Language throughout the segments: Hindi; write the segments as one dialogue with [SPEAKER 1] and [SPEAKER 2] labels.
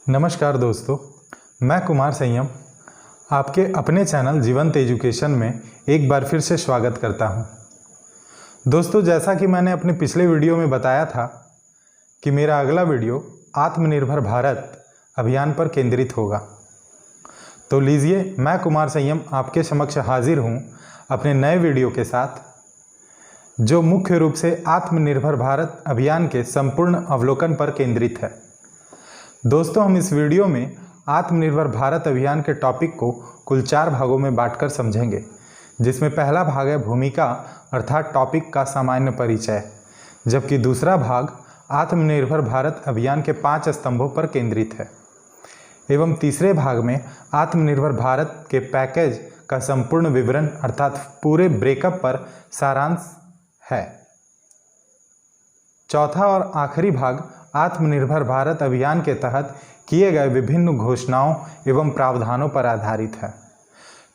[SPEAKER 1] नमस्कार दोस्तों, मैं कुमार संयम आपके अपने चैनल जीवंत एजुकेशन में एक बार फिर से स्वागत करता हूं। दोस्तों, जैसा कि मैंने अपने पिछले वीडियो में बताया था कि मेरा अगला वीडियो आत्मनिर्भर भारत अभियान पर केंद्रित होगा। तो लीजिए, मैं कुमार संयम आपके समक्ष हाजिर हूं अपने नए वीडियो के साथ, जो मुख्य रूप से आत्मनिर्भर भारत अभियान के संपूर्ण अवलोकन पर केंद्रित है। दोस्तों, हम इस वीडियो में आत्मनिर्भर भारत अभियान के टॉपिक को कुल 4 भागों में बांटकर समझेंगे, जिसमें पहला भाग है भूमिका अर्थात टॉपिक का सामान्य परिचय, जबकि दूसरा भाग आत्मनिर्भर भारत अभियान के 5 स्तंभों पर केंद्रित है, एवं तीसरे भाग में आत्मनिर्भर भारत के पैकेज का संपूर्ण विवरण अर्थात पूरे ब्रेकअप पर सारांश है। चौथा और आखिरी भाग आत्मनिर्भर भारत अभियान के तहत किए गए विभिन्न घोषणाओं एवं प्रावधानों पर आधारित है।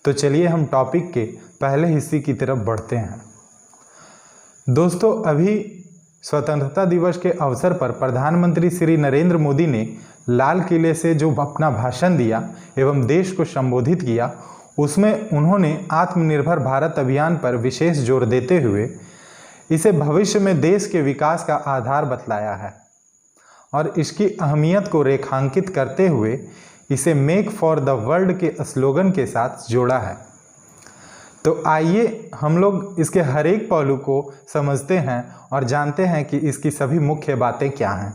[SPEAKER 1] तो चलिए हम टॉपिक के पहले हिस्से की तरफ बढ़ते हैं। दोस्तों, अभी स्वतंत्रता दिवस के अवसर पर प्रधानमंत्री श्री नरेंद्र मोदी ने लाल किले से जो अपना भाषण दिया एवं देश को संबोधित किया, उसमें उन्होंने आत्मनिर्भर भारत अभियान पर विशेष जोर देते हुए इसे भविष्य में देश के विकास का आधार बतलाया है और इसकी अहमियत को रेखांकित करते हुए इसे मेक फॉर द वर्ल्ड के स्लोगन के साथ जोड़ा है। तो आइए हम लोग इसके हर एक पहलू को समझते हैं और जानते हैं कि इसकी सभी मुख्य बातें क्या हैं।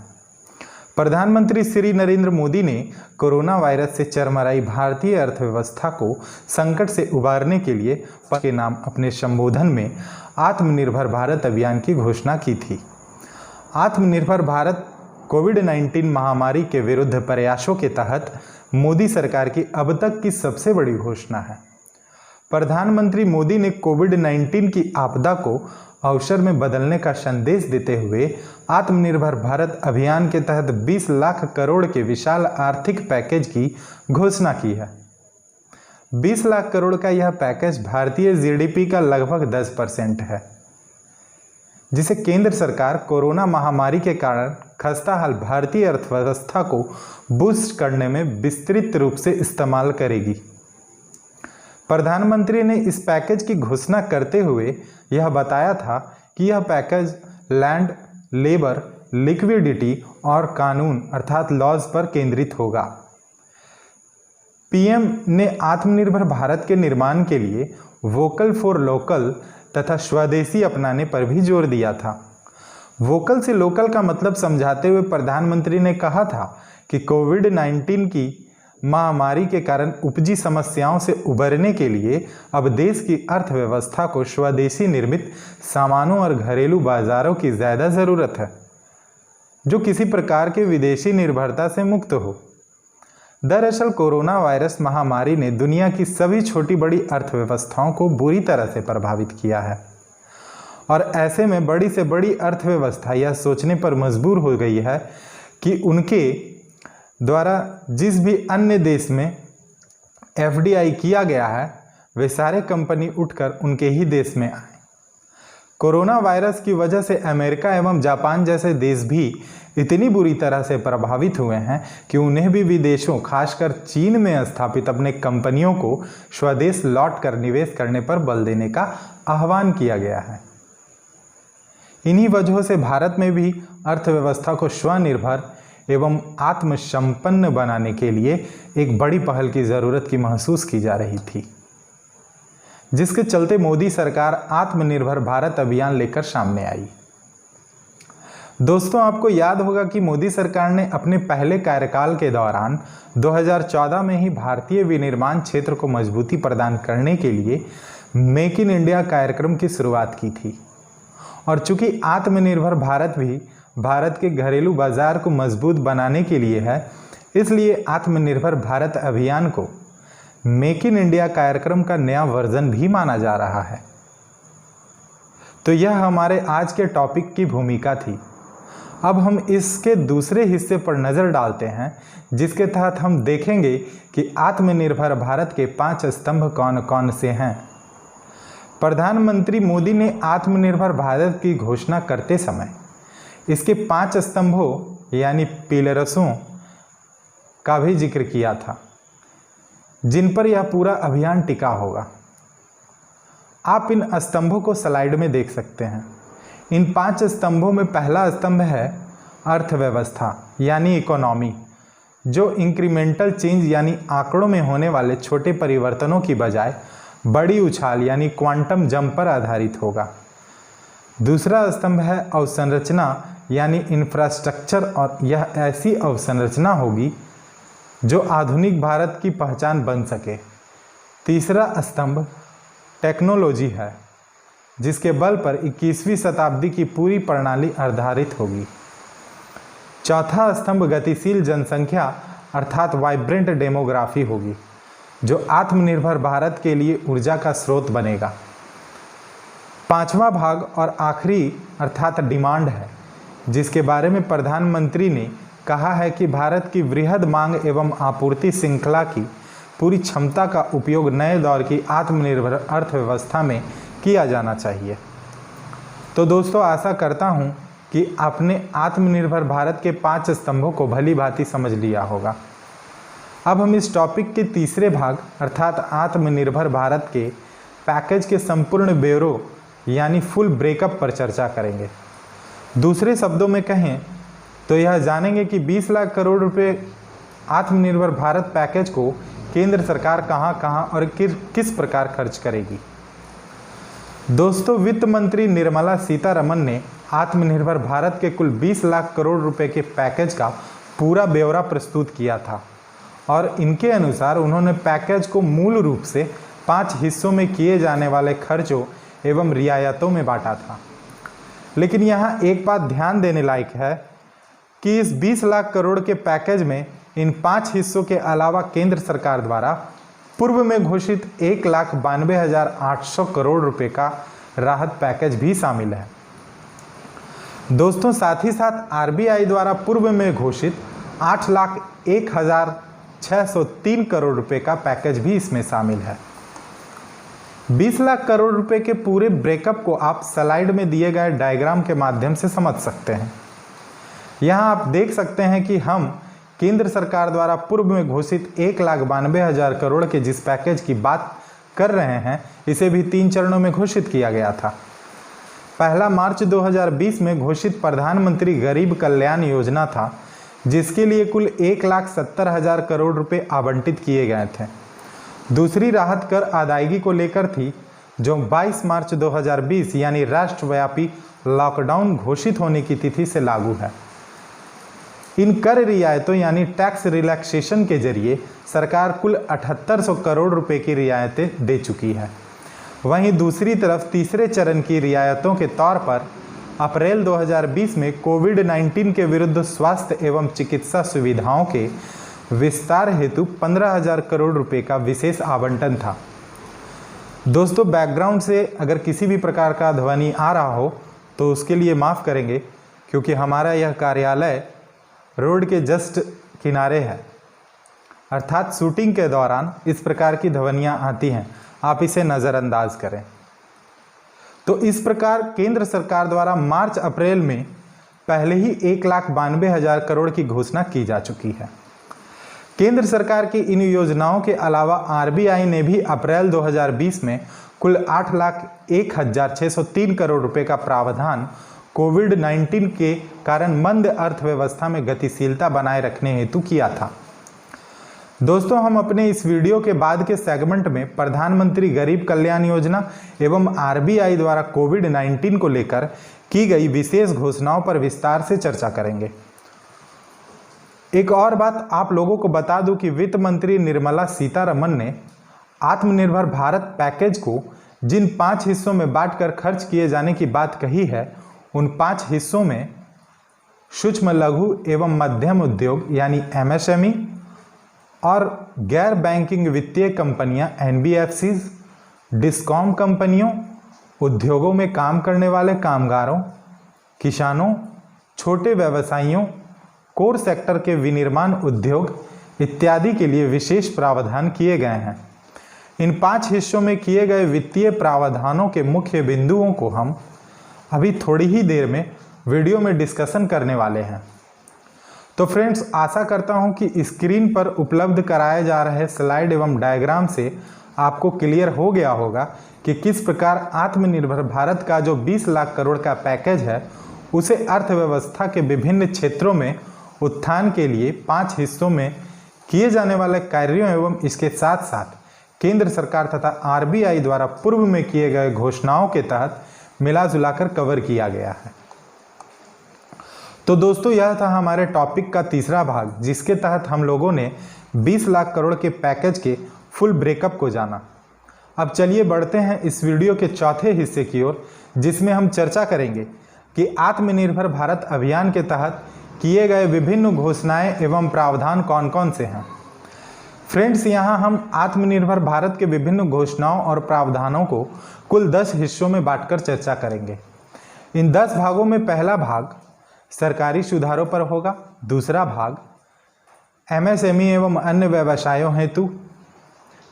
[SPEAKER 1] प्रधानमंत्री श्री नरेंद्र मोदी ने कोरोना वायरस से चरमराई भारतीय अर्थव्यवस्था को संकट से उबारने के लिए के नाम अपने संबोधन में आत्मनिर्भर भारत अभियान की घोषणा की थी। आत्मनिर्भर भारत कोविड-19 महामारी के विरुद्ध प्रयासों के तहत मोदी सरकार की अब तक की सबसे बड़ी घोषणा है। प्रधानमंत्री मोदी ने कोविड-19 की आपदा को अवसर में बदलने का संदेश देते हुए आत्मनिर्भर भारत अभियान के तहत 20 लाख करोड़ के विशाल आर्थिक पैकेज की घोषणा की है। 20 लाख करोड़ का यह पैकेज भारतीय जीडीपी का लगभग 10% है, जिसे केंद्र सरकार कोरोना महामारी के कारण खस्ताहाल भारतीय अर्थव्यवस्था को बूस्ट करने में विस्तृत रूप से इस्तेमाल करेगी। प्रधानमंत्री ने इस पैकेज की घोषणा करते हुए यह बताया था कि यह पैकेज लैंड, लेबर, लिक्विडिटी और कानून अर्थात लॉज पर केंद्रित होगा। पीएम ने आत्मनिर्भर भारत के निर्माण के लिए वोकल फॉर लोकल तथा स्वदेशी अपनाने पर भी जोर दिया था। वोकल से लोकल का मतलब समझाते हुए प्रधानमंत्री ने कहा था कि कोविड-19 की महामारी के कारण उपजी समस्याओं से उबरने के लिए अब देश की अर्थव्यवस्था को स्वदेशी निर्मित सामानों और घरेलू बाजारों की ज़्यादा ज़रूरत है, जो किसी प्रकार के विदेशी निर्भरता से मुक्त हो। दरअसल कोरोना वायरस महामारी ने दुनिया की सभी छोटी बड़ी अर्थव्यवस्थाओं को बुरी तरह से प्रभावित किया है और ऐसे में बड़ी से बड़ी अर्थव्यवस्था यह सोचने पर मजबूर हो गई है कि उनके द्वारा जिस भी अन्य देश में एफडीआई किया गया है, वे सारे कंपनी उठकर उनके ही देश में आए। कोरोना वायरस की वजह से अमेरिका एवं जापान जैसे देश भी इतनी बुरी तरह से प्रभावित हुए हैं कि उन्हें भी विदेशों खासकर चीन में स्थापित अपने कंपनियों को स्वदेश लौट कर निवेश करने पर बल देने का आह्वान किया गया है। इन्हीं वजहों से भारत में भी अर्थव्यवस्था को स्वनिर्भर एवं आत्मसंपन्न बनाने के लिए एक बड़ी पहल की ज़रूरत की महसूस की जा रही थी, जिसके चलते मोदी सरकार आत्मनिर्भर भारत अभियान लेकर सामने आई। दोस्तों, आपको याद होगा कि मोदी सरकार ने अपने पहले कार्यकाल के दौरान 2014 में ही भारतीय विनिर्माण क्षेत्र को मजबूती प्रदान करने के लिए मेक इन इंडिया कार्यक्रम की शुरुआत की थी। और चूंकि आत्मनिर्भर भारत भी भारत के घरेलू बाजार को मजबूत बनाने के लिए है, इसलिए आत्मनिर्भर भारत अभियान को मेक इन इंडिया कार्यक्रम का नया वर्जन भी माना जा रहा है। तो यह हमारे आज के टॉपिक की भूमिका थी। अब हम इसके दूसरे हिस्से पर नज़र डालते हैं, जिसके तहत हम देखेंगे कि आत्मनिर्भर भारत के 5 स्तंभ कौन कौन से हैं। प्रधानमंत्री मोदी ने आत्मनिर्भर भारत की घोषणा करते समय इसके 5 स्तंभों यानी पिलर्सों का भी जिक्र किया था, जिन पर यह पूरा अभियान टिका होगा। आप इन स्तंभों को स्लाइड में देख सकते हैं। इन 5 स्तंभों में पहला स्तंभ है अर्थव्यवस्था यानी इकोनॉमी, जो इंक्रीमेंटल चेंज यानी आंकड़ों में होने वाले छोटे परिवर्तनों की बजाय बड़ी उछाल यानी क्वांटम जंप पर आधारित होगा। दूसरा स्तंभ है अवसंरचना यानी इंफ्रास्ट्रक्चर, और यह ऐसी अवसंरचना होगी जो आधुनिक भारत की पहचान बन सके। तीसरा स्तंभ टेक्नोलॉजी है, जिसके बल पर 21वीं शताब्दी की पूरी प्रणाली आधारित होगी। चौथा स्तंभ गतिशील जनसंख्या अर्थात वाइब्रेंट डेमोग्राफी होगी, जो आत्मनिर्भर भारत के लिए ऊर्जा का स्रोत बनेगा। पांचवा भाग और आखिरी अर्थात डिमांड है, जिसके बारे में प्रधानमंत्री ने कहा है कि भारत की वृहद मांग एवं आपूर्ति श्रृंखला की पूरी क्षमता का उपयोग नए दौर की आत्मनिर्भर अर्थव्यवस्था में किया जाना चाहिए। तो दोस्तों, आशा करता हूं कि आपने आत्मनिर्भर भारत के 5 स्तंभों को भली भांति समझ लिया होगा। अब हम इस टॉपिक के तीसरे भाग अर्थात आत्मनिर्भर भारत के पैकेज के संपूर्ण ब्यौरों यानी फुल ब्रेकअप पर चर्चा करेंगे। दूसरे शब्दों में कहें तो यह जानेंगे कि 20 लाख करोड़ रुपए आत्मनिर्भर भारत पैकेज को केंद्र सरकार कहां और किस प्रकार खर्च करेगी। दोस्तों, वित्त मंत्री निर्मला सीतारमण ने आत्मनिर्भर भारत के कुल 20 लाख करोड़ रुपए के पैकेज का पूरा ब्यौरा प्रस्तुत किया था, और इनके अनुसार उन्होंने पैकेज को मूल रूप से 5 हिस्सों में किए जाने वाले खर्चों एवं रियायतों में बांटा था। लेकिन यहाँ एक बात ध्यान देने लायक है कि इस 20 लाख करोड़ के पैकेज में इन 5 हिस्सों के अलावा केंद्र सरकार द्वारा पूर्व में घोषित 1,92,800 करोड़ रुपए का राहत पैकेज भी शामिल है। दोस्तों, साथ ही साथ आरबीआई द्वारा पूर्व में घोषित 8,01,603 करोड़ रुपए का पैकेज भी इसमें शामिल है। 20 लाख करोड़ रुपए के पूरे ब्रेकअप को आप स्लाइड में दिए गए डायग्राम के माध्यम से समझ सकते हैं। यहाँ आप देख सकते हैं कि हम केंद्र सरकार द्वारा पूर्व में घोषित 1,92,000 करोड़ के जिस पैकेज की बात कर रहे हैं, इसे भी 3 चरणों में घोषित किया गया था। पहला मार्च 2020 में घोषित प्रधानमंत्री गरीब कल्याण योजना था, जिसके लिए कुल 1,70,000 करोड़ रुपए आवंटित किए गए थे। दूसरी राहत कर अदायगी को लेकर थी, जो 22 मार्च 2020 यानी राष्ट्रव्यापी लॉकडाउन घोषित होने की तिथि से लागू है। इन कर रियायतों यानी टैक्स रिलैक्सेशन के जरिए सरकार कुल 7800 करोड़ रुपए की रियायतें दे चुकी है। वहीं दूसरी तरफ तीसरे चरण की रियायतों के तौर पर अप्रैल 2020 में कोविड-19 के विरुद्ध स्वास्थ्य एवं चिकित्सा सुविधाओं के विस्तार हेतु 15,000 करोड़ रुपए का विशेष आवंटन था। दोस्तों, बैकग्राउंड से अगर किसी भी प्रकार का ध्वनि आ रहा हो तो उसके लिए माफ़ करेंगे, क्योंकि हमारा यह कार्यालय रोड के जस्ट किनारे है, अर्थात शूटिंग के दौरान इस प्रकार की ध्वनियाँ आती हैं, आप इसे नज़रअंदाज करें। तो इस प्रकार केंद्र सरकार द्वारा मार्च अप्रैल में पहले ही 1,92,000 करोड़ की घोषणा की जा चुकी है। केंद्र सरकार की इन योजनाओं के अलावा आरबीआई ने भी अप्रैल 2020 में कुल 8,01,603 करोड़ रुपए का प्रावधान कोविड-19 के कारण मंद अर्थव्यवस्था में गतिशीलता बनाए रखने हेतु किया था। दोस्तों, हम अपने इस वीडियो के बाद के सेगमेंट में प्रधानमंत्री गरीब कल्याण योजना एवं आरबीआई द्वारा कोविड-19 को लेकर की गई विशेष घोषणाओं पर विस्तार से चर्चा करेंगे। एक और बात आप लोगों को बता दूं कि वित्त मंत्री निर्मला सीतारमण ने आत्मनिर्भर भारत पैकेज को जिन 5 हिस्सों में बांटकर खर्च किए जाने की बात कही है, उन 5 हिस्सों में सूक्ष्म लघु एवं मध्यम उद्योग यानी एमएसएमई और गैर बैंकिंग वित्तीय कंपनियां एनबीएफसी, डिस्कॉम कंपनियों, उद्योगों में काम करने वाले कामगारों, किसानों, छोटे व्यवसायियों, कोर सेक्टर के विनिर्माण उद्योग इत्यादि के लिए विशेष प्रावधान किए गए हैं। इन 5 हिस्सों में किए गए वित्तीय प्रावधानों के मुख्य बिंदुओं को हम अभी थोड़ी ही देर में वीडियो में डिस्कशन करने वाले हैं। तो फ्रेंड्स, आशा करता हूं कि स्क्रीन पर उपलब्ध कराए जा रहे स्लाइड एवं डायग्राम से आपको क्लियर हो गया होगा कि किस प्रकार आत्मनिर्भर भारत का जो 20 लाख करोड़ का पैकेज है उसे अर्थव्यवस्था के विभिन्न क्षेत्रों में उत्थान के लिए 5 हिस्सों में किए जाने वाले कार्यों एवं इसके साथ साथ केंद्र सरकार तथा आरबीआई द्वारा पूर्व में किए गए घोषणाओं के तहत मिला जुलाकर कवर किया गया है। तो दोस्तों, यह था हमारे टॉपिक का तीसरा भाग, जिसके तहत हम लोगों ने 20 लाख करोड़ के पैकेज के फुल ब्रेकअप को जाना। अब चलिए बढ़ते हैं इस वीडियो के चौथे हिस्से की ओर, जिसमें हम चर्चा करेंगे कि आत्मनिर्भर भारत अभियान के तहत किए गए विभिन्न घोषणाएं एवं प्रावधान कौन कौन से हैं। फ्रेंड्स, यहाँ हम आत्मनिर्भर भारत के विभिन्न घोषणाओं और प्रावधानों को कुल 10 हिस्सों में बांटकर चर्चा करेंगे। इन 10 भागों में पहला भाग सरकारी सुधारों पर होगा, दूसरा भाग एमएसएमई एवं अन्य व्यवसायों हेतु,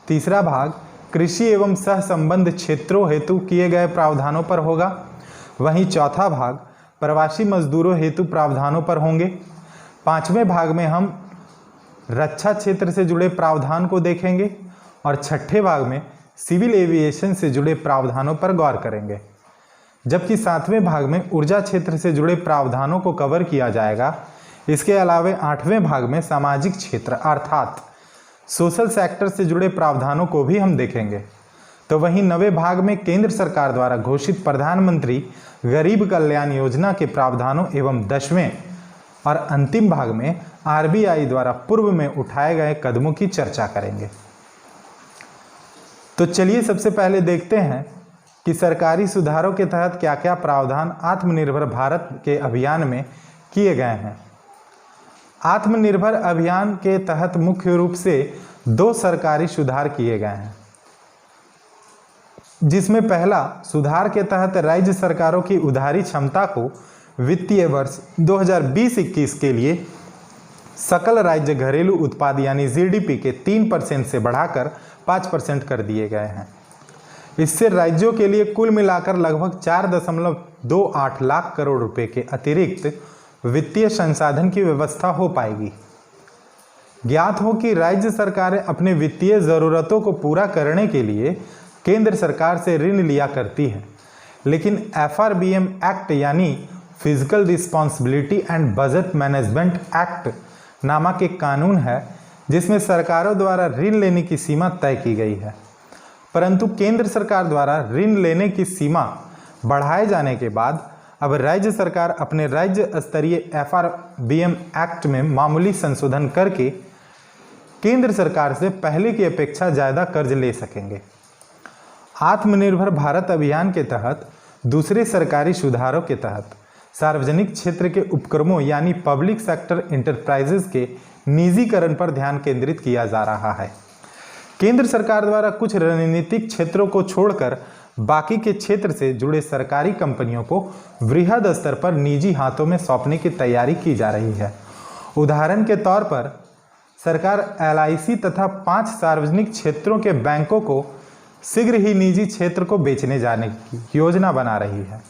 [SPEAKER 1] तीसरा भाग कृषि एवं सह संबंध क्षेत्रों हेतु किए गए प्रावधानों पर होगा, वहीं चौथा भाग प्रवासी मजदूरों हेतु प्रावधानों पर होंगे। पांचवें भाग में हम रक्षा क्षेत्र से जुड़े प्रावधान को देखेंगे और छठे भाग में सिविल एविएशन से जुड़े प्रावधानों पर गौर करेंगे, जबकि सातवें भाग में ऊर्जा क्षेत्र से जुड़े प्रावधानों को कवर किया जाएगा। इसके अलावा आठवें भाग में सामाजिक क्षेत्र अर्थात सोशल सेक्टर से जुड़े प्रावधानों को भी हम देखेंगे। तो वहीं 9वें भाग में केंद्र सरकार द्वारा घोषित प्रधानमंत्री गरीब कल्याण योजना के प्रावधानों एवं 10वें और अंतिम भाग में आरबीआई द्वारा पूर्व में उठाए गए कदमों की चर्चा करेंगे। तो चलिए सबसे पहले देखते हैं कि सरकारी सुधारों के तहत क्या क्या प्रावधान आत्मनिर्भर भारत के अभियान में किए गए हैं। आत्मनिर्भर अभियान के तहत मुख्य रूप से 2 सरकारी सुधार किए गए हैं, जिसमें पहला सुधार के तहत राज्य सरकारों की उधारी क्षमता को वित्तीय वर्ष 2020-21 के लिए सकल राज्य घरेलू उत्पाद यानी जीडीपी के 3% से बढ़ाकर 5% कर दिए गए हैं। इससे राज्यों के लिए कुल मिलाकर लगभग 4.28 लाख करोड़ रुपए के अतिरिक्त वित्तीय संसाधन की व्यवस्था हो पाएगी। ज्ञात हो कि राज्य सरकारें अपने वित्तीय जरूरतों को पूरा करने के लिए केंद्र सरकार से ऋण लिया करती है, लेकिन एफआरबीएम एक्ट यानी physical responsibility and budget management act नामक एक कानून है, जिसमें सरकारों द्वारा ऋण लेने की सीमा तय की गई है। परंतु केंद्र सरकार द्वारा ऋण लेने की सीमा बढ़ाए जाने के बाद अब राज्य सरकार अपने राज्य स्तरीय एफआरबीएम एक्ट में मामूली संशोधन करके केंद्र सरकार से पहले की अपेक्षा ज़्यादा कर्ज ले सकेंगे। आत्मनिर्भर भारत अभियान के तहत दूसरे सरकारी सुधारों के तहत सार्वजनिक क्षेत्र के उपक्रमों यानी पब्लिक सेक्टर इंटरप्राइजेज के निजीकरण पर ध्यान केंद्रित किया जा रहा है। केंद्र सरकार द्वारा कुछ रणनीतिक क्षेत्रों को छोड़कर बाकी के क्षेत्र से जुड़े सरकारी कंपनियों को वृहद स्तर पर निजी हाथों में सौंपने की तैयारी की जा रही है। उदाहरण के तौर पर सरकार एलआईसी तथा 5 सार्वजनिक क्षेत्रों के बैंकों को शीघ्र ही निजी क्षेत्र को बेचने जाने की योजना बना रही है।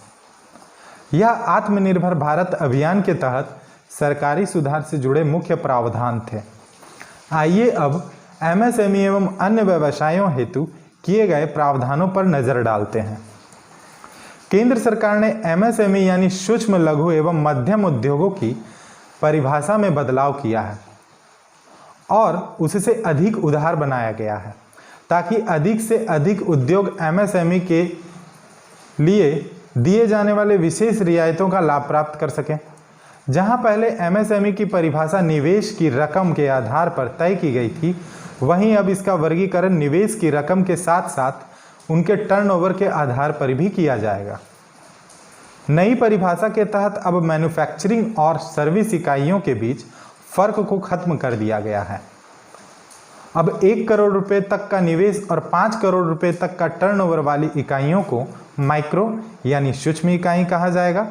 [SPEAKER 1] यह आत्मनिर्भर भारत अभियान के तहत सरकारी सुधार से जुड़े मुख्य प्रावधान थे। आइए अब एमएसएमई एवं अन्य व्यवसायों हेतु किए गए प्रावधानों पर नजर डालते हैं। केंद्र सरकार ने एमएसएमई यानी सूक्ष्म लघु एवं मध्यम उद्योगों की परिभाषा में बदलाव किया है और उससे अधिक उदार बनाया गया है, ताकि अधिक से अधिक उद्योग एमएसएमई के लिए दिए जाने वाले विशेष रियायतों का लाभ प्राप्त कर सकें। जहां पहले एमएसएमई की परिभाषा निवेश की रकम के आधार पर तय की गई थी, वहीं अब इसका वर्गीकरण निवेश की रकम के साथ साथ उनके टर्नओवर के आधार पर भी किया जाएगा। नई परिभाषा के तहत अब मैन्युफैक्चरिंग और सर्विस इकाइयों के बीच फर्क को खत्म कर दिया गया है। अब 1 करोड़ रुपए तक का निवेश और 5 करोड़ रुपए तक का टर्नओवर वाली इकाइयों को माइक्रो यानी सूक्ष्म इकाई कहा जाएगा।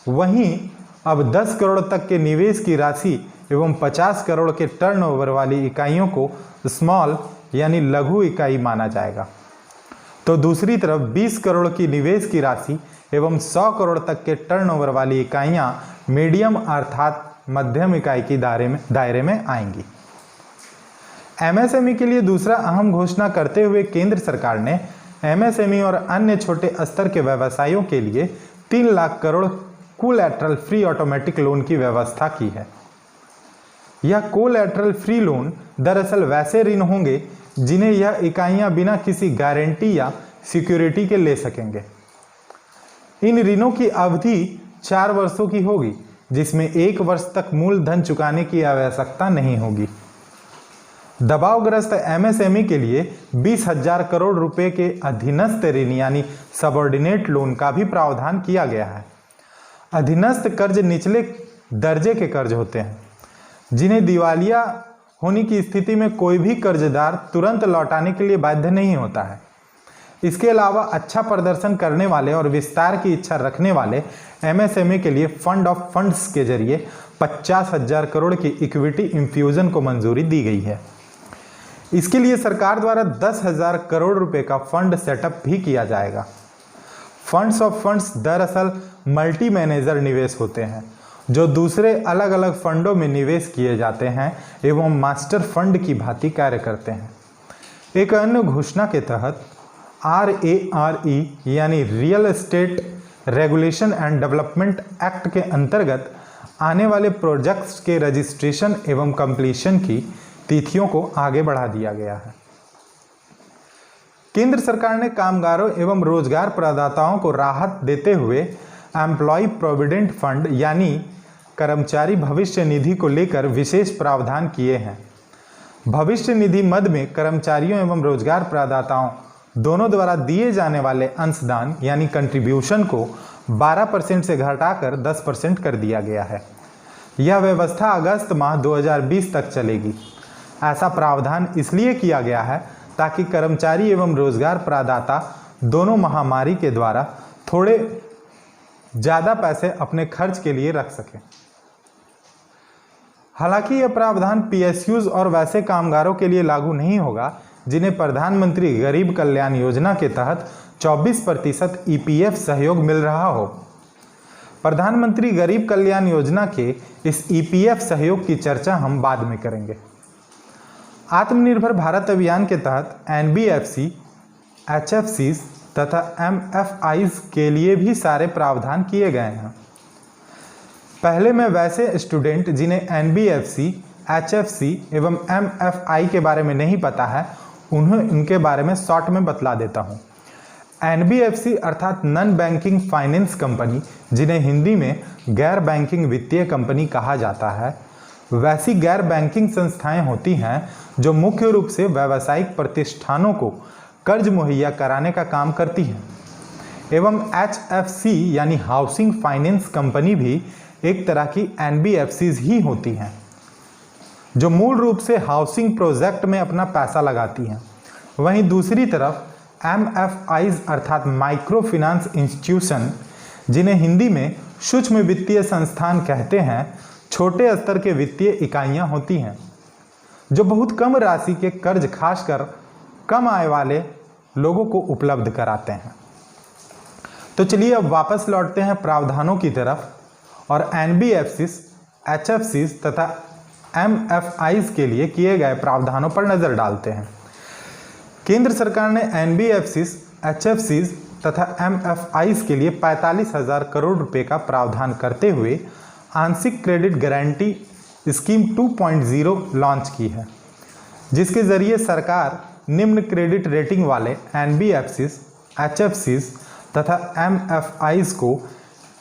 [SPEAKER 1] वहीं अब 10 करोड़ तक के निवेश की राशि एवं 50 करोड़ के टर्नओवर वाली इकाइयों को स्मॉल यानी लघु इकाई माना जाएगा। तो दूसरी तरफ 20 करोड़ की निवेश की राशि एवं 100 करोड़ तक के टर्नओवर वाली इकाइयां मीडियम अर्थात मध्यम इकाई की दायरे में आएंगी। एमएसएमई के लिए दूसरा अहम घोषणा करते हुए केंद्र सरकार ने एमएसएमई और अन्य छोटे स्तर के व्यवसायों के लिए 3 lakh crore collateral free automatic loan की व्यवस्था की है। यह कोलैटरल फ्री लोन दरअसल वैसे ऋण होंगे जिन्हें यह इकाइयां बिना किसी गारंटी या सिक्योरिटी के ले सकेंगे। इन ऋणों की अवधि 4 वर्षों की होगी, जिसमें 1 वर्ष तक मूलधन चुकाने की आवश्यकता नहीं होगी। दबावग्रस्त एमएसएमई के लिए 20,000 करोड़ रुपए के अधीनस्थ ऋण यानी सबऑर्डिनेट लोन का भी प्रावधान किया गया है। अधीनस्थ कर्ज निचले दर्जे के कर्ज होते हैं, जिन्हें दिवालिया होने की स्थिति में कोई भी कर्जदार तुरंत लौटाने के लिए बाध्य नहीं होता है। इसके अलावा अच्छा प्रदर्शन करने वाले और विस्तार की इच्छा रखने वाले एमएसएमई के लिए फंड ऑफ फंड्स के जरिए 50,000 करोड़ की इक्विटी इंफ्यूजन को मंजूरी दी गई है। इसके लिए सरकार द्वारा 10,000 करोड़ रुपए का फंड सेटअप भी किया जाएगा। फंड्स ऑफ फंड्स दरअसल मल्टी मैनेजर निवेश होते हैं, जो दूसरे अलग अलग फंडों में निवेश किए जाते हैं एवं मास्टर फंड की भांति कार्य करते हैं। एक अन्य घोषणा के तहत RARE यानी real estate regulation and development act के अंतर्गत आने वाले प्रोजेक्ट्स के रजिस्ट्रेशन एवं कंप्लीशन की तिथियों को आगे बढ़ा दिया गया है। केंद्र सरकार ने कामगारों एवं रोजगार प्रदाताओं को राहत देते हुए एम्प्लॉय प्रोविडेंट फंड यानी कर्मचारी भविष्य निधि को लेकर विशेष प्रावधान किए हैं। भविष्य निधि मद में कर्मचारियों एवं रोजगार प्रदाताओं दोनों द्वारा दिए जाने वाले अंशदान यानी कंट्रीब्यूशन को 12% से घटाकर 10% कर दिया गया है। यह व्यवस्था अगस्त माह 2020 तक चलेगी। ऐसा प्रावधान इसलिए किया गया है ताकि कर्मचारी एवं रोजगार प्रदाता दोनों महामारी के द्वारा थोड़े ज़्यादा पैसे अपने खर्च के लिए रख सकें। हालांकि यह प्रावधान पीएसयूज और वैसे कामगारों के लिए लागू नहीं होगा जिन्हें प्रधानमंत्री गरीब कल्याण योजना के तहत 24% ईपीएफ सहयोग मिल रहा हो। प्रधानमंत्री गरीब कल्याण योजना के इस ईपीएफ सहयोग की चर्चा हम बाद में करेंगे। आत्मनिर्भर भारत अभियान के तहत एनबीएफसी, एचएफसीज तथा एमएफआईज के लिए भी सारे प्रावधान किए गए हैं। पहले मैं वैसे स्टूडेंट जिन्हें एनबीएफसी, एचएफसी एवं एमएफआई के बारे में नहीं पता है उनके बारे में शॉर्ट में बतला देता हूँ। एनबीएफसी अर्थात नॉन बैंकिंग फाइनेंस कंपनी, जिन्हें हिंदी में गैर बैंकिंग वित्तीय कंपनी कहा जाता है, वैसी गैर बैंकिंग संस्थाएं होती हैं जो मुख्य रूप से व्यावसायिक प्रतिष्ठानों को कर्ज मुहैया कराने का काम करती हैं। एवं एचएफसी यानी हाउसिंग फाइनेंस कंपनी भी एक तरह की एनबीएफसीज ही होती हैं, जो मूल रूप से हाउसिंग प्रोजेक्ट में अपना पैसा लगाती हैं। वहीं दूसरी तरफ एमएफआईज अर्थात माइक्रो फाइनेंस इंस्टीट्यूशन, जिन्हें हिंदी में सूक्ष्म वित्तीय संस्थान कहते हैं, छोटे स्तर के वित्तीय इकाइयां होती हैं जो बहुत कम राशि के कर्ज खासकर कम आय वाले लोगों को उपलब्ध कराते हैं। तो चलिए अब वापस लौटते हैं प्रावधानों की तरफ और एनबीएफसीज, एचएफसीज तथा एमएफआईज के लिए किए गए प्रावधानों पर नजर डालते हैं। केंद्र सरकार ने एनबीएफसीज, एचएफसीज तथा एमएफआईज के लिए 45,000 करोड़ रुपए का प्रावधान करते हुए आंशिक क्रेडिट गारंटी स्कीम 2.0 लॉन्च की है, जिसके जरिए सरकार निम्न क्रेडिट रेटिंग वाले एनबीएफसीज, एचएफसीज तथा एमएफआईज को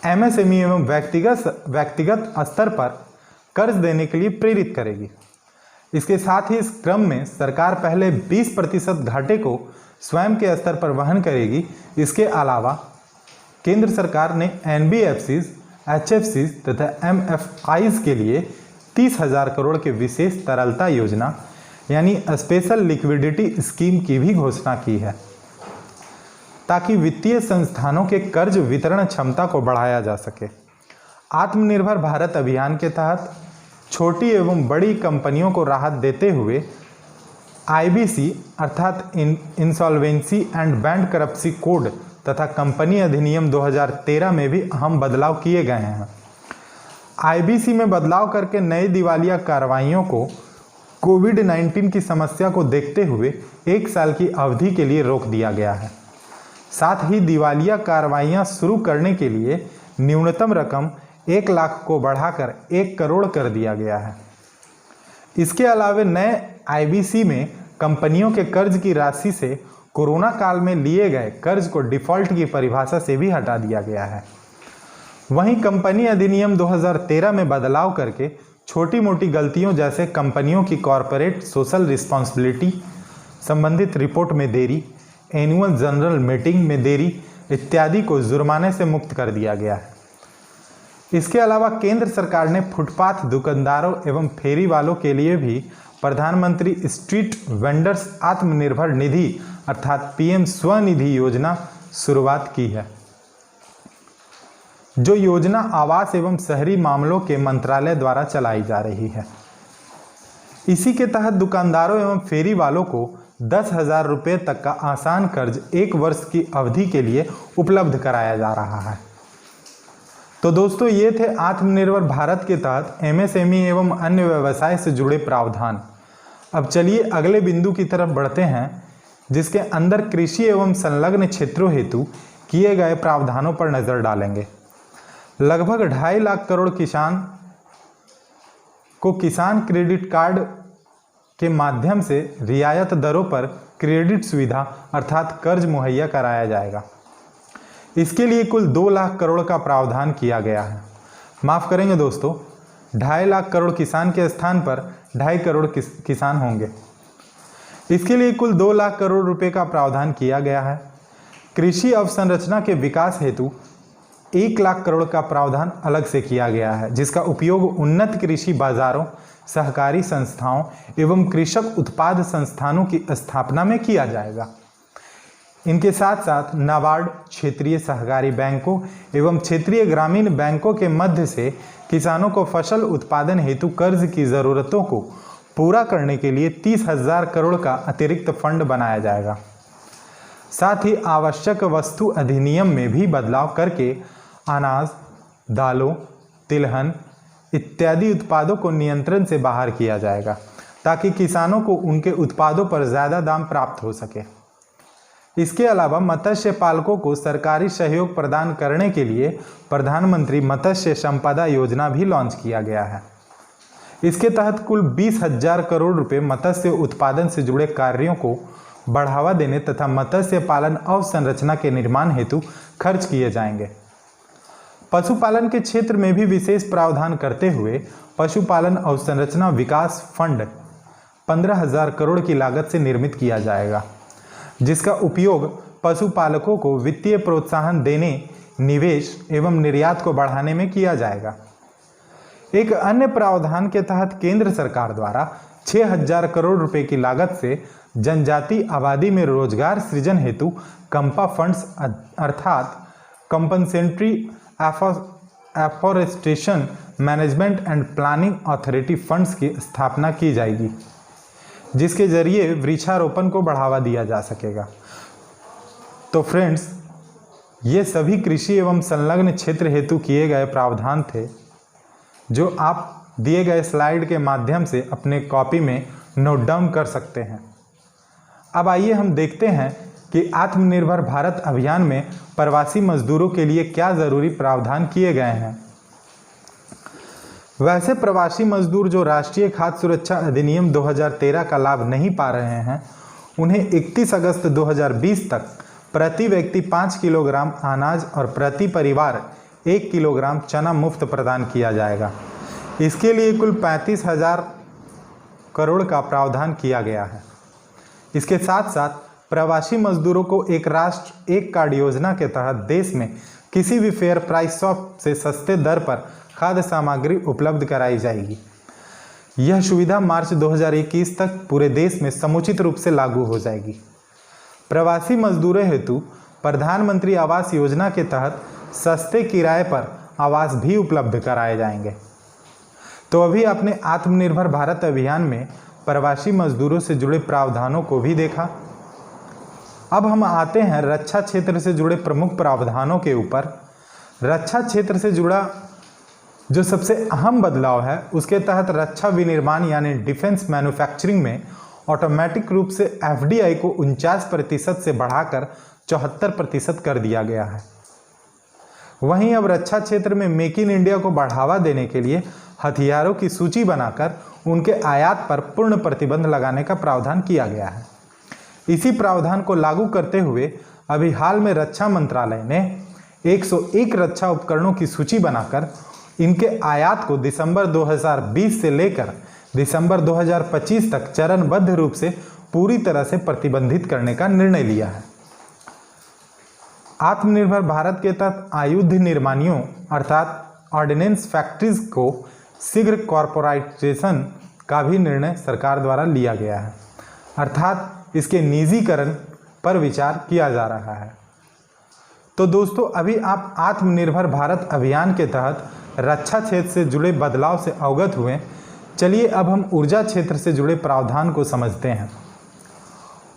[SPEAKER 1] एमएसएमई एवं व्यक्तिगत स्तर पर कर्ज देने के लिए प्रेरित करेगी। इसके साथ ही इस क्रम में सरकार पहले 20% घाटे को स्वयं के स्तर पर वहन करेगी। इसके अलावा केंद्र सरकार ने एनबीएफसीज, एचएफसीज तथा एमएफआईज के लिए 30,000 करोड़ के विशेष तरलता योजना यानी स्पेशल लिक्विडिटी स्कीम की भी घोषणा की है, ताकि वित्तीय संस्थानों के कर्ज वितरण क्षमता को बढ़ाया जा सके। आत्मनिर्भर भारत अभियान के तहत छोटी एवं बड़ी कंपनियों को राहत देते हुए आईबीसी अर्थात इंसॉल्वेंसी एंड बैंकरप्सी कोड तथा कंपनी अधिनियम 2013 में भी अहम बदलाव किए गए हैं। आईबीसी में बदलाव करके नई दिवालिया कार्रवाइयों को कोविड-19 की समस्या को देखते हुए 1 साल की अवधि के लिए रोक दिया गया है। साथ ही दिवालिया कार्रवाइयां शुरू करने के लिए न्यूनतम रकम 1 लाख को बढ़ाकर 1 करोड़ कर दिया गया है। इसके अलावा नए आईबीसी में कंपनियों के कर्ज की राशि से कोरोना काल में लिए गए कर्ज को डिफॉल्ट की परिभाषा से भी हटा दिया गया है। वहीं कंपनी अधिनियम 2013 में बदलाव करके छोटी मोटी गलतियों जैसे कंपनियों की कॉरपोरेट सोशल रिस्पॉन्सिबिलिटी, संबंधित रिपोर्ट में देरी, एनुअल जनरल मीटिंग में देरी इत्यादि को जुर्माने से मुक्त कर दिया गया है। इसके अलावा केंद्र सरकार ने फुटपाथ दुकानदारों एवं फेरी वालों के लिए भी प्रधानमंत्री स्ट्रीट वेंडर्स आत्मनिर्भर निधि अर्थात पीएम स्वनिधि योजना शुरुआत की है, जो योजना आवास एवं शहरी मामलों के मंत्रालय द्वारा चलाई जा रही है। इसी के तहत दुकानदारों एवं फेरी वालों को 10,000 रुपये तक का आसान कर्ज 1 वर्ष की अवधि के लिए उपलब्ध कराया जा रहा है। तो दोस्तों, ये थे आत्मनिर्भर भारत के तहत एमएसएमई एवं अन्य व्यवसाय से जुड़े प्रावधान। अब चलिए अगले बिंदु की तरफ बढ़ते हैं, जिसके अंदर कृषि एवं संलग्न क्षेत्रों हेतु किए गए प्रावधानों पर नजर डालेंगे। लगभग 2.5 लाख करोड़ किसान को किसान क्रेडिट कार्ड के माध्यम से रियायत दरों पर क्रेडिट सुविधा अर्थात कर्ज मुहैया कराया जाएगा। इसके लिए कुल 2 लाख करोड़ का प्रावधान किया गया है। माफ़ करेंगे दोस्तों, 2.5 लाख करोड़ किसान के स्थान पर 2.5 करोड़ किसान होंगे। इसके लिए कुल 2 लाख करोड़ रुपए का प्रावधान किया गया है। कृषि अवसंरचना के विकास हेतु 1 लाख करोड़ का प्रावधान अलग से किया गया है, जिसका उपयोग उन्नत कृषि बाजारों, सहकारी संस्थाओं एवं कृषक उत्पाद संस्थानों की स्थापना में किया जाएगा। इनके साथ साथ नाबार्ड, क्षेत्रीय सहकारी बैंकों एवं क्षेत्रीय ग्रामीण बैंकों के मध्य से किसानों को फसल उत्पादन हेतु कर्ज की ज़रूरतों को पूरा करने के लिए 30,000 करोड़ का अतिरिक्त फंड बनाया जाएगा। साथ ही आवश्यक वस्तु अधिनियम में भी बदलाव करके अनाज, दालों, तिलहन इत्यादि उत्पादों को नियंत्रण से बाहर किया जाएगा, ताकि किसानों को उनके उत्पादों पर ज़्यादा दाम प्राप्त हो सके। इसके अलावा मत्स्य पालकों को सरकारी सहयोग प्रदान करने के लिए प्रधानमंत्री मत्स्य संपदा योजना भी लॉन्च किया गया है। इसके तहत कुल 20,000 करोड़ रुपए मत्स्य उत्पादन से जुड़े कार्यों को बढ़ावा देने तथा मत्स्य पालन अवसंरचना के निर्माण हेतु खर्च किए जाएंगे। पशुपालन के क्षेत्र में भी विशेष प्रावधान करते हुए पशुपालन अवसंरचना विकास फंड 15,000 करोड़ की लागत से निर्मित किया जाएगा, जिसका उपयोग पशुपालकों को वित्तीय प्रोत्साहन देने, निवेश एवं निर्यात को बढ़ाने में किया जाएगा। एक अन्य प्रावधान के तहत केंद्र सरकार द्वारा 6,000 करोड़ रुपए की लागत से जनजाति आबादी में रोजगार सृजन हेतु कंपा फंड्स अर्थात compensatory afforestation management and planning authority funds की स्थापना की जाएगी, जिसके जरिए वृक्षारोपण को बढ़ावा दिया जा सकेगा। तो फ्रेंड्स, ये सभी कृषि एवं संलग्न क्षेत्र हेतु किए गए प्रावधान थे, जो आप दिए गए स्लाइड के माध्यम से अपने कॉपी में नोट डाउन कर सकते हैं। अब आइए हम देखते हैं कि आत्मनिर्भर भारत अभियान में प्रवासी मजदूरों के लिए क्या ज़रूरी प्रावधान किए गए हैं। वैसे प्रवासी मजदूर जो राष्ट्रीय खाद्य सुरक्षा अधिनियम 2013 का लाभ नहीं पा रहे हैं, उन्हें 31 अगस्त 2020 तक प्रति व्यक्ति 5 किलोग्राम अनाज और प्रति परिवार 1 किलोग्राम चना मुफ्त प्रदान किया जाएगा। इसके लिए कुल 35,000 करोड़ का प्रावधान किया गया है। इसके साथ साथ प्रवासी मजदूरों को एक राष्ट्र एक कार्ड योजना के तहत देश में किसी भी फेयर प्राइस शॉप से सस्ते दर पर खाद्य सामग्री उपलब्ध कराई जाएगी। यह सुविधा मार्च 2021 तक पूरे देश में समुचित रूप से लागू हो जाएगी। प्रवासी मजदूरों हेतु प्रधानमंत्री आवास योजना के तहत सस्ते किराए पर आवास भी उपलब्ध कराए जाएंगे। तो अभी आपने आत्मनिर्भर भारत अभियान में प्रवासी मजदूरों से जुड़े प्रावधानों को भी देखा। अब हम आते हैं रक्षा क्षेत्र से जुड़े प्रमुख प्रावधानों के ऊपर। रक्षा क्षेत्र से जुड़ा जो सबसे अहम बदलाव है उसके तहत रक्षा विनिर्माण यानी डिफेंस मैन्युफैक्चरिंग में ऑटोमेटिक रूप से एफडीआई को 49% से बढ़ाकर 74% कर दिया गया है। वहीं अब रक्षा क्षेत्र में मेक इन इंडिया को बढ़ावा देने के लिए हथियारों की सूची बनाकर उनके आयात पर पूर्ण प्रतिबंध लगाने का प्रावधान किया गया है। इसी प्रावधान को लागू करते हुए अभी हाल में रक्षा मंत्रालय ने 101 रक्षा उपकरणों की सूची बनाकर इनके आयात को दिसंबर 2020 से लेकर दिसंबर 2025 तक चरणबद्ध रूप से पूरी तरह से प्रतिबंधित करने का निर्णय लिया है। आत्मनिर्भर भारत के तहत आयुध निर्माणियों अर्थात ऑर्डिनेंस फैक्ट्रीज को शीघ्र कॉर्पोरेटाइजेशन का भी निर्णय सरकार द्वारा लिया गया है, अर्थात इसके निजीकरण पर विचार किया जा रहा है। तो दोस्तों, अभी आप आत्मनिर्भर भारत अभियान के तहत रक्षा क्षेत्र से जुड़े बदलाव से अवगत हुए। चलिए अब हम ऊर्जा क्षेत्र से जुड़े प्रावधान को समझते हैं।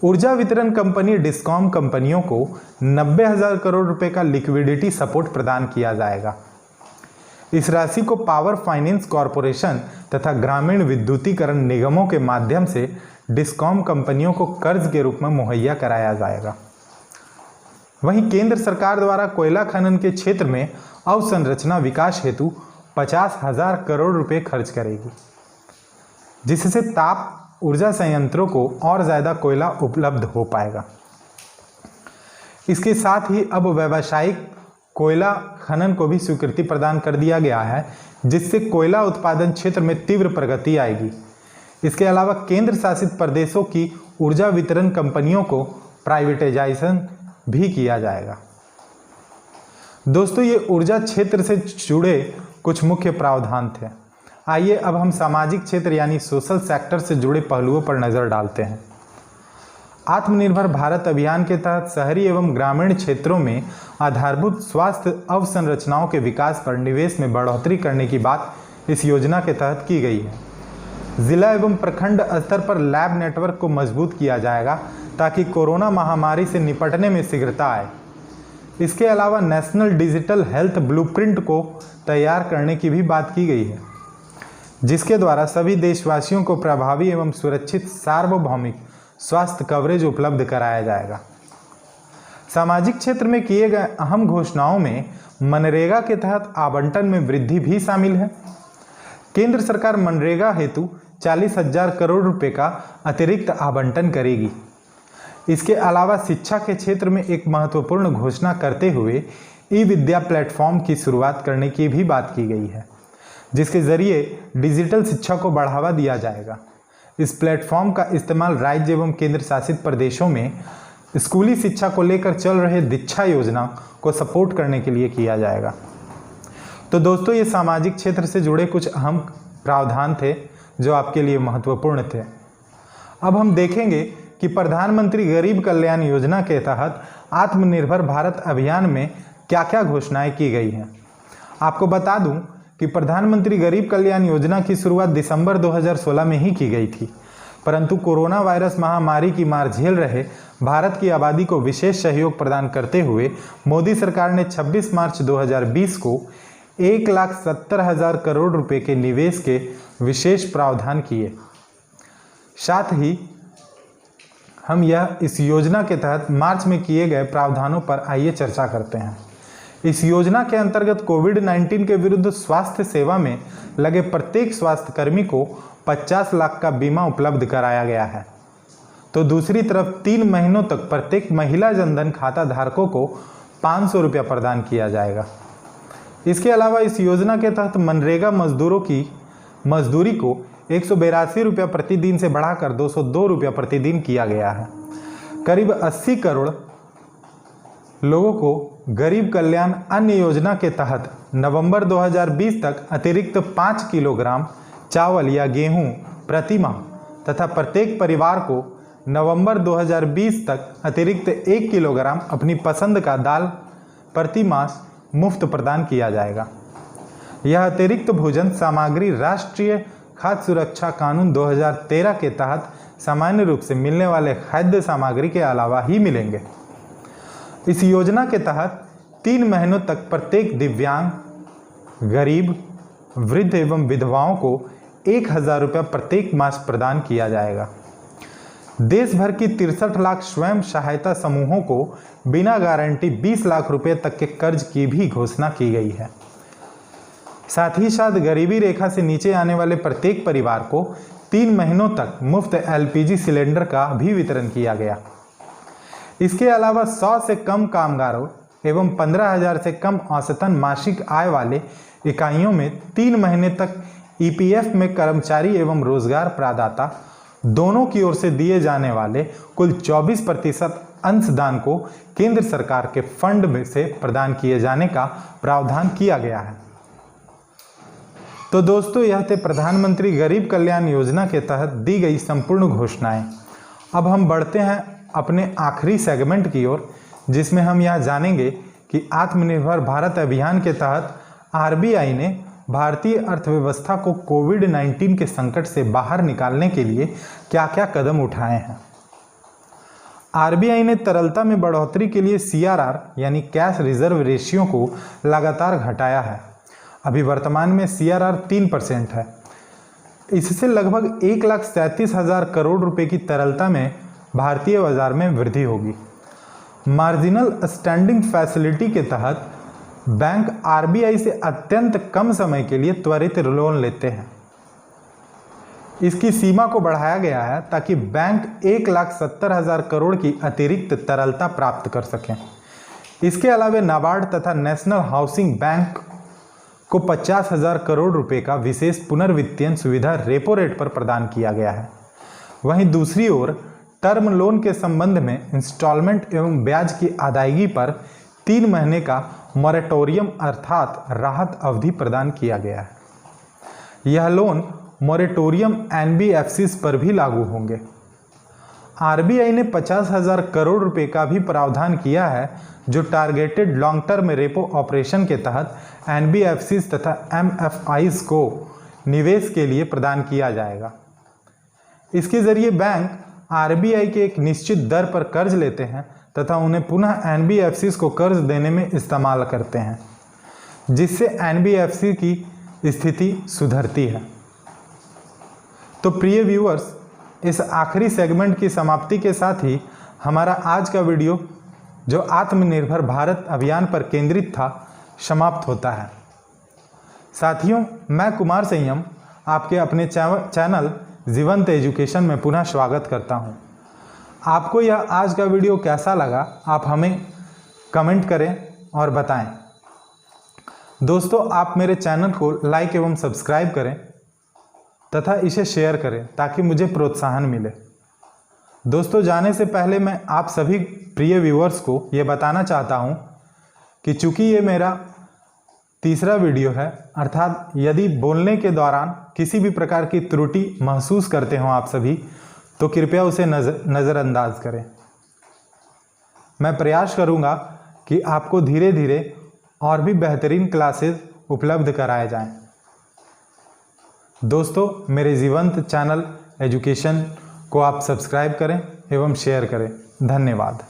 [SPEAKER 1] ऊर्जा वितरण कंपनी डिस्कॉम कंपनियों को 90,000 करोड़ रुपए का लिक्विडिटी सपोर्ट प्रदान किया जाएगा। इस राशि को पावर फाइनेंस कॉरपोरेशन तथा ग्रामीण विद्युतीकरण निगमों के माध्यम से डिस्कॉम कंपनियों को कर्ज के रूप में मुहैया कराया जाएगा। वहीं केंद्र सरकार द्वारा कोयला खनन के क्षेत्र में अवसंरचना विकास हेतु 50,000 करोड़ रुपए खर्च करेगी, जिससे ताप ऊर्जा संयंत्रों को और ज़्यादा कोयला उपलब्ध हो पाएगा। इसके साथ ही अब व्यावसायिक कोयला खनन को भी स्वीकृति प्रदान कर दिया गया है, जिससे कोयला उत्पादन क्षेत्र में तीव्र प्रगति आएगी। इसके अलावा केंद्र शासित प्रदेशों की ऊर्जा वितरण कंपनियों को प्राइवेटाइजेशन भी किया जाएगा। दोस्तों, ये ऊर्जा क्षेत्र से जुड़े कुछ मुख्य प्रावधान थे। आइए अब हम सामाजिक क्षेत्र यानी सोशल सेक्टर से जुड़े पहलुओं पर नजर डालते हैं। आत्मनिर्भर भारत अभियान के तहत शहरी एवं ग्रामीण क्षेत्रों में आधारभूत स्वास्थ्य अवसंरचनाओं के विकास पर निवेश में बढ़ोतरी करने की बात इस योजना के तहत की गई है। जिला एवं प्रखंड स्तर पर लैब नेटवर्क को मजबूत किया जाएगा ताकि कोरोना महामारी से निपटने में शीघ्रता आए। इसके अलावा नेशनल डिजिटल हेल्थ ब्लूप्रिंट को तैयार करने की भी बात की गई है, जिसके द्वारा सभी देशवासियों को प्रभावी एवं सुरक्षित सार्वभौमिक स्वास्थ्य कवरेज उपलब्ध कराया जाएगा। सामाजिक क्षेत्र में किए गए अहम घोषणाओं में मनरेगा के तहत आवंटन में वृद्धि भी शामिल है। केंद्र सरकार मनरेगा हेतु 40,000 करोड़ रुपए का अतिरिक्त आवंटन करेगी। इसके अलावा शिक्षा के क्षेत्र में एक महत्वपूर्ण घोषणा करते हुए ई विद्या प्लेटफॉर्म की शुरुआत करने की भी बात की गई है, जिसके जरिए डिजिटल शिक्षा को बढ़ावा दिया जाएगा। इस प्लेटफॉर्म का इस्तेमाल राज्य एवं केंद्र शासित प्रदेशों में स्कूली शिक्षा को लेकर चल रहे दीक्षा योजना को सपोर्ट करने के लिए किया जाएगा। तो दोस्तों, ये सामाजिक क्षेत्र से जुड़े कुछ अहम प्रावधान थे जो आपके लिए महत्वपूर्ण थे। अब हम देखेंगे कि प्रधानमंत्री गरीब कल्याण योजना के तहत आत्मनिर्भर भारत अभियान में क्या क्या घोषणाएं की गई हैं। आपको बता दूं कि प्रधानमंत्री गरीब कल्याण योजना की शुरुआत दिसंबर 2016 में ही की गई थी, परंतु कोरोना वायरस महामारी की मार झेल रहे भारत की आबादी को विशेष सहयोग प्रदान करते हुए मोदी सरकार ने 26 मार्च 2020 को 1,70,000 करोड़ रुपए के निवेश के विशेष प्रावधान किए। साथ ही हम इस योजना के तहत मार्च में किए गए प्रावधानों पर आइए चर्चा करते हैं। इस योजना के अंतर्गत कोविड-19 के विरुद्ध स्वास्थ्य सेवा में लगे प्रत्येक स्वास्थ्य कर्मी को 50 लाख का बीमा उपलब्ध कराया गया है। तो दूसरी तरफ 3 महीनों तक प्रत्येक महिला जनधन खाता धारकों को 500 रुपया प्रदान किया जाएगा। इसके अलावा इस योजना के तहत मनरेगा मजदूरों की मजदूरी को 182 रुपया प्रतिदिन से बढ़ाकर 202 रुपया प्रतिदिन किया गया है। करीब 80 करोड़ लोगों को गरीब कल्याण अन्न योजना के तहत नवंबर 2020 तक अतिरिक्त 5 किलोग्राम चावल या गेहूं प्रति माह तथा प्रत्येक परिवार को नवंबर 2020 तक अतिरिक्त 1 किलोग्राम अपनी पसंद का दाल प्रति मास मुफ्त प्रदान किया जाएगा। यह अतिरिक्त भोजन सामग्री राष्ट्रीय खाद्य सुरक्षा कानून 2013 के तहत सामान्य रूप से मिलने वाले खाद्य सामग्री के अलावा ही मिलेंगे। इस योजना के तहत 3 महीनों तक प्रत्येक दिव्यांग, गरीब, वृद्ध एवं विधवाओं को 1,000 रुपये प्रत्येक मास प्रदान किया जाएगा। देश भर की 63 लाख स्वयं सहायता समूहों को बिना गारंटी 20 लाख रुपए तक के कर्ज की भी घोषणा की गई है। साथ ही साथ गरीबी रेखा से नीचे आने वाले प्रत्येक परिवार को 3 महीनों तक मुफ्त LPG सिलेंडर का भी वितरण किया गया। इसके अलावा 100 से कम कामगारों एवं 15,000 से कम औसतन मासिक आय वाले इकाइयों में 3 महीने तक EPF में कर्मचारी एवं रोजगार प्रदाता दोनों की ओर से दिए जाने वाले कुल 24% अंशदान को केंद्र सरकार के फंड में से प्रदान किए जाने का प्रावधान किया गया है। तो दोस्तों, यह थे प्रधानमंत्री गरीब कल्याण योजना के तहत दी गई संपूर्ण घोषणाएं। अब हम बढ़ते हैं अपने आखिरी सेगमेंट की ओर, जिसमें हम यह जानेंगे कि आत्मनिर्भर भारत अभियान के तहत RBI ने भारतीय अर्थव्यवस्था को कोविड-19 के संकट से बाहर निकालने के लिए क्या क्या कदम उठाए हैं। RBI ने तरलता में बढ़ोतरी के लिए CRR यानी कैश रिजर्व रेशियो को लगातार घटाया है। अभी वर्तमान में CRR 3% है। इससे लगभग 1,37,000 करोड़ रुपए की तरलता में भारतीय बाजार में वृद्धि होगी। मार्जिनल स्टैंडिंग फैसिलिटी के तहत बैंक RBI से अत्यंत कम समय के लिए त्वरित लोन लेते हैं। इसकी सीमा को बढ़ाया गया है ताकि बैंक 1,70,000 करोड़ की अतिरिक्त तरलता प्राप्त कर सकें। इसके अलावा नाबार्ड तथा नेशनल हाउसिंग बैंक को 50,000 करोड़ रुपए का विशेष पुनर्वित्तीय सुविधा रेपो रेट पर प्रदान किया गया है। वहीं दूसरी ओर टर्म लोन के संबंध में इंस्टॉलमेंट एवं ब्याज की अदायगी पर 3 महीने का मॉरेटोरियम अर्थात राहत अवधि प्रदान किया गया है। यह लोन मॉरेटोरियम NBFCs पर भी लागू होंगे। RBI ने 50,000 करोड़ रुपए का भी प्रावधान किया है, जो targeted long term repo operation के तहत NBFCs तथा MFIs को निवेश के लिए प्रदान किया जाएगा। इसके जरिए बैंक RBI के एक निश्चित दर पर कर्ज लेते हैं तथा उन्हें पुनः NBFCs को कर्ज देने में इस्तेमाल करते हैं, जिससे NBFC की स्थिति सुधरती है। तो प्रिय व्यूअर्स, इस आखिरी सेगमेंट की समाप्ति के साथ ही हमारा आज का वीडियो, जो आत्मनिर्भर भारत अभियान पर केंद्रित था, समाप्त होता है। साथियों, मैं कुमार संयम आपके अपने चैनल जीवंत एजुकेशन में पुनः स्वागत करता हूं। आपको यह आज का वीडियो कैसा लगा, आप हमें कमेंट करें और बताएं। दोस्तों, आप मेरे चैनल को लाइक एवं सब्सक्राइब करें तथा इसे शेयर करें ताकि मुझे प्रोत्साहन मिले। दोस्तों, जाने से पहले मैं आप सभी प्रिय व्यूअर्स को ये बताना चाहता हूँ कि चूँकि ये मेरा तीसरा वीडियो है, अर्थात यदि बोलने के दौरान किसी भी प्रकार की त्रुटि महसूस करते हो आप सभी, तो कृपया उसे नज़रअंदाज करें। मैं प्रयास करूँगा कि आपको धीरे धीरे और भी बेहतरीन क्लासेस उपलब्ध कराए जाएं। दोस्तों, मेरे जीवंत चैनल एजुकेशन को आप सब्सक्राइब करें एवं शेयर करें। धन्यवाद।